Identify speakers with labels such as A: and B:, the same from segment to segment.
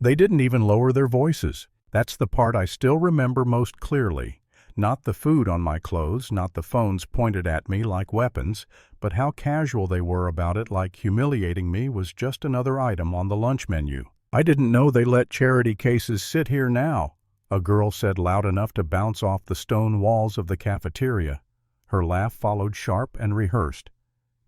A: They didn't even lower their voices. That's the part I still remember most clearly. Not the food on my clothes, not the phones pointed at me like weapons, but how casual they were about it, like humiliating me was just another item on the lunch menu. "I didn't know they let charity cases sit here now," a girl said loud enough to bounce off the stone walls of the cafeteria. Her laugh followed sharp and rehearsed.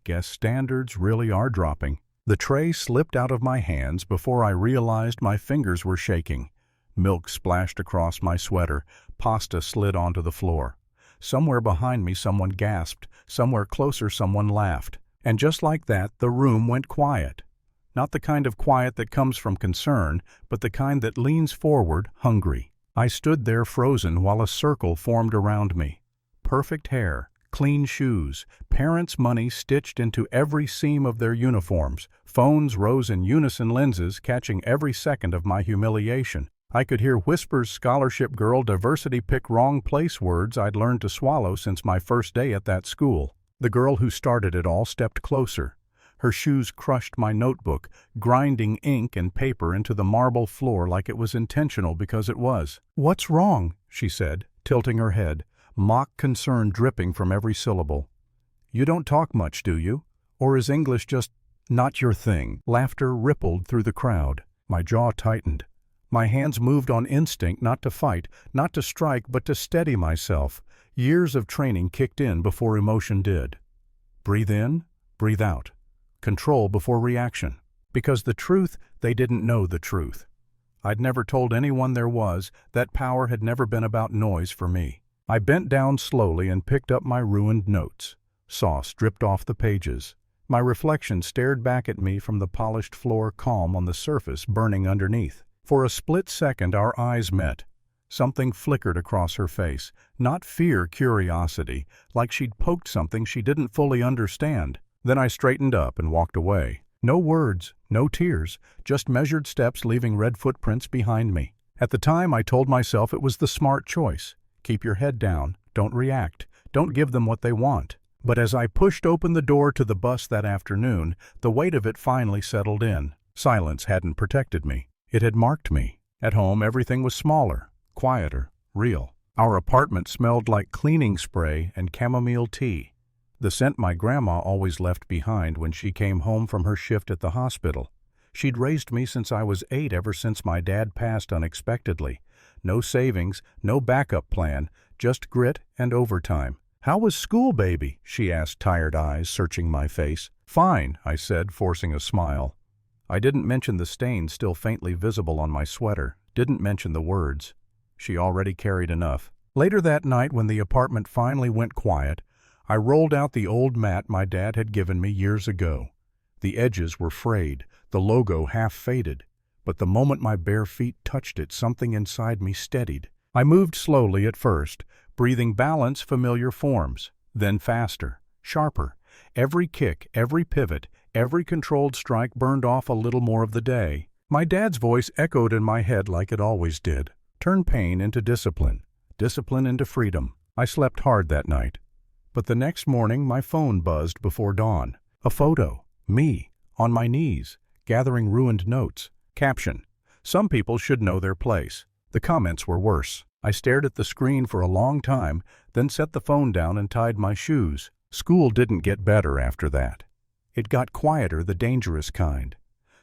A: Guess standards really are dropping. The tray slipped out of my hands before I realized my fingers were shaking. Milk splashed across my sweater. Pasta slid onto the floor. Somewhere behind me someone gasped. Somewhere closer someone laughed. And just like that, the room went quiet. Not the kind of quiet that comes from concern, but the kind that leans forward, hungry. I stood there frozen while a circle formed around me. Perfect hair, clean shoes, parents' money stitched into every seam of their uniforms, phones rose in unison lenses catching every second of my humiliation. I could hear whispers, scholarship girl, diversity pick wrong place, words I'd learned to swallow since my first day at that school. The girl who started it all stepped closer. Her shoes crushed my notebook, grinding ink and paper into the marble floor like it was intentional because it was. "What's wrong?" she said, tilting her head, mock concern dripping from every syllable. "You don't talk much, do you? Or is English just not your thing?" Laughter rippled through the crowd. My jaw tightened. My hands moved on instinct, not to fight, not to strike, but to steady myself. Years of training kicked in before emotion did. Breathe in, breathe out. Control before reaction. Because the truth, they didn't know the truth. I'd never told anyone there was. That power had never been about noise for me. I bent down slowly and picked up my ruined notes. Sauce dripped off the pages. My reflection stared back at me from the polished floor, calm on the surface, burning underneath. For a split second our eyes met. Something flickered across her face. Not fear, curiosity, like she'd poked something she didn't fully understand. Then I straightened up and walked away. No words, no tears, just measured steps leaving red footprints behind me. At the time I told myself it was the smart choice. Keep your head down, don't react, don't give them what they want. But as I pushed open the door to the bus that afternoon, the weight of it finally settled in. Silence hadn't protected me. It had marked me. At home everything was smaller, quieter, real. Our apartment smelled like cleaning spray and chamomile tea. The scent my grandma always left behind when she came home from her shift at the hospital. She'd raised me since I was 8, ever since my dad passed unexpectedly. No savings, no backup plan, just grit and overtime. "How was school, baby?" she asked, tired eyes searching my face. "Fine," I said, forcing a smile. I didn't mention the stains still faintly visible on my sweater, didn't mention the words. She already carried enough. Later that night, when the apartment finally went quiet, I rolled out the old mat my dad had given me years ago. The edges were frayed, the logo half faded, but the moment my bare feet touched it, something inside me steadied. I moved slowly at first, breathing balance, familiar forms, then faster, sharper. Every kick, every pivot, every controlled strike burned off a little more of the day. My dad's voice echoed in my head like it always did. Turn pain into discipline, discipline into freedom. I slept hard that night. But the next morning my phone buzzed before dawn. A photo, me, on my knees, gathering ruined notes. Caption: "Some people should know their place." The comments were worse. I stared at the screen for a long time, then set the phone down and tied my shoes. School didn't get better after that. It got quieter, the dangerous kind.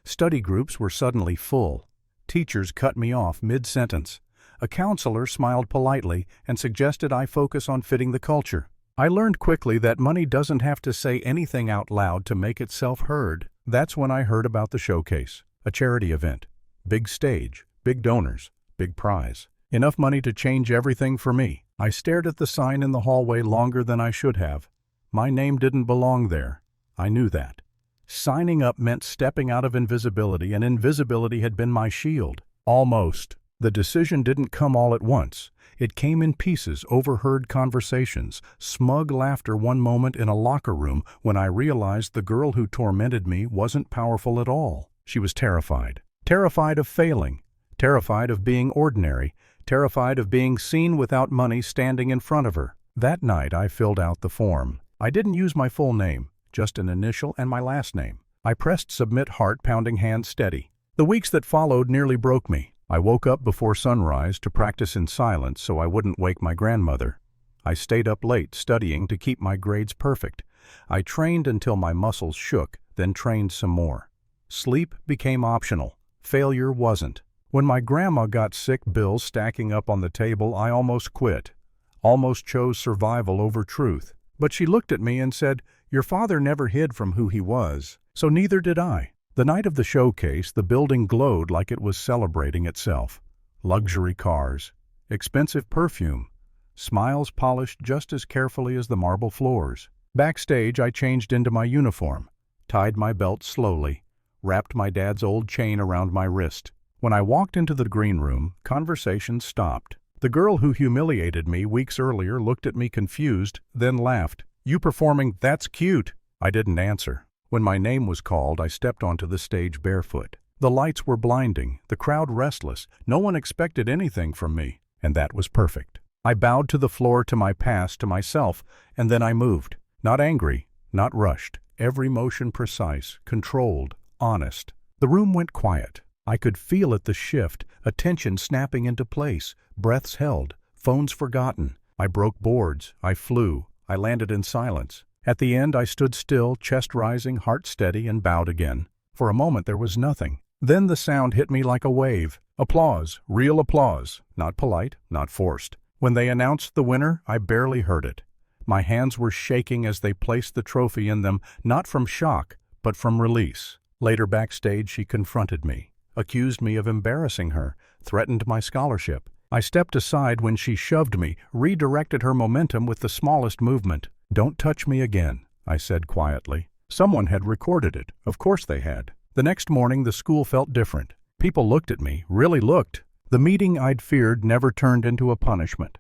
A: Study groups were suddenly full. Teachers cut me off mid-sentence. A counselor smiled politely and suggested I focus on fitting the culture. I learned quickly that money doesn't have to say anything out loud to make itself heard. That's when I heard about the showcase, a charity event. Big stage, big donors, big prize. Enough money to change everything for me. I stared at the sign in the hallway longer than I should have. My name didn't belong there. I knew that. Signing up meant stepping out of invisibility, and invisibility had been my shield. Almost. The decision didn't come all at once. It came in pieces, overheard conversations, smug laughter one moment in a locker room when I realized the girl who tormented me wasn't powerful at all. She was terrified. Terrified of failing. Terrified of being ordinary. Terrified of being seen without money standing in front of her. That night I filled out the form. I didn't use my full name, just an initial and my last name. I pressed submit, heart-pounding hand steady. The weeks that followed nearly broke me. I woke up before sunrise to practice in silence so I wouldn't wake my grandmother. I stayed up late studying to keep my grades perfect. I trained until my muscles shook, then trained some more. Sleep became optional. Failure wasn't. When my grandma got sick, bills stacking up on the table, I almost quit. Almost chose survival over truth. But she looked at me and said, "Your father never hid from who he was, so neither did I." The night of the showcase, the building glowed like it was celebrating itself. Luxury cars, expensive perfume, smiles polished just as carefully as the marble floors. Backstage, I changed into my uniform, tied my belt slowly, wrapped my dad's old chain around my wrist. When I walked into the green room, conversation stopped. The girl who humiliated me weeks earlier looked at me confused, then laughed. "You performing? That's cute." I didn't answer. When my name was called, I stepped onto the stage barefoot. The lights were blinding, the crowd restless. No one expected anything from me, and that was perfect. I bowed to the floor, to my past, to myself, and then I moved. Not angry, not rushed. Every motion precise, controlled, honest. The room went quiet. I could feel it, the shift, attention snapping into place, breaths held, phones forgotten. I broke boards, I flew, I landed in silence. At the end, I stood still, chest rising, heart steady, and bowed again. For a moment there was nothing. Then the sound hit me like a wave. Applause, real applause, not polite, not forced. When they announced the winner, I barely heard it. My hands were shaking as they placed the trophy in them, not from shock, but from release. Later backstage, she confronted me, accused me of embarrassing her, threatened my scholarship. I stepped aside when she shoved me, redirected her momentum with the smallest movement. "Don't touch me again," I said quietly. Someone had recorded it. Of course they had. The next morning, the school felt different. People looked at me, really looked. The meeting I'd feared never turned into a punishment.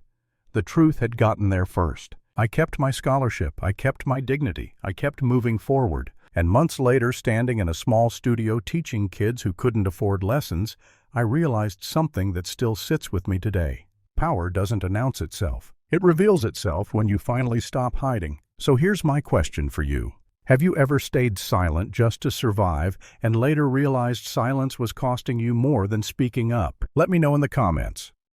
A: The truth had gotten there first. I kept my scholarship, I kept my dignity, I kept moving forward. And months later, standing in a small studio teaching kids who couldn't afford lessons, I realized something that still sits with me today. Power doesn't announce itself. It reveals itself when you finally stop hiding. So here's my question for you. Have you ever stayed silent just to survive and later realized silence was costing you more than speaking up? Let me know in the comments.